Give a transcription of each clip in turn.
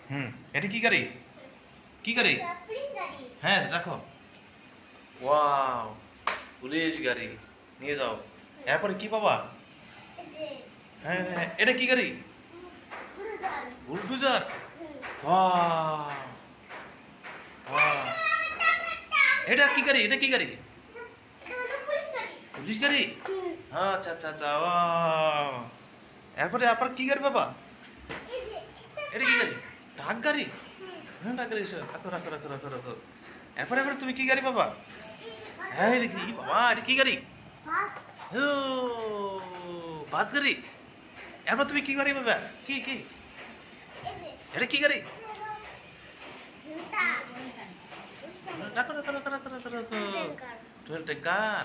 হুম, এটা কি গাড়ি? কি গাড়ি? হ্যাঁ, রাখো। ওয়াও, পুলিশ গাড়ি। নিয়ে যাও। এরপরে কি পাবা? হ্যাঁ, হ্যাঁ, এটা কি গাড়ি? বুলডোজার। Wow, wow. এটা কি গাড়ি? এটা কি গাড়ি? পুলিশ গাড়ি? আচ্ছা, আচ্ছা, আচ্ছা। ওয়াও। এরপরে আবার কি গাড়ি পাবা? এটা কি গাড়ি? ট্রাক গাড়ি? হ্যাঁ, ট্রাক গাড়ি। রাখো, রাখো, রাখো, রাখো, রাখো। এরপরে তুমি কি গাড়ি পাবা? হ্যাঁ, এটা কি বাবা? এটা কি গাড়ি? ও, বাস গাড়ি। এরপর তুমি কি গাড়ি পাবা? কি কি? এটা কি গাড়ি? রাখো, রাখো, রাখো, রাখো, রাখো, রাখো। টুয়েল ট্যাঙ্কার।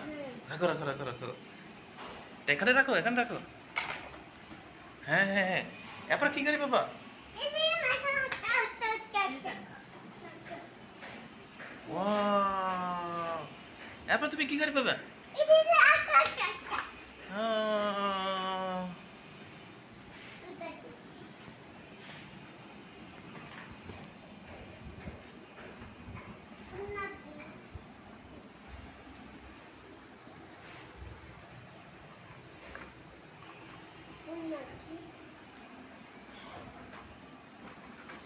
রাখো, রাখো, রাখো, রাখো। এখানে রাখো, এখানে রাখো। হ্যাঁ, হ্যাঁ, হ্যাঁ। এরপর কি গাড়ি পাবা? ওয়াও। এরপর তুমি কি গাড়ি পাবা? আহ,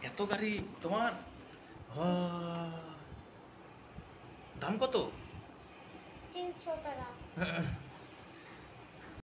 এত গাড়ি তোমার? আহ, দাম কত? 300 টাকা।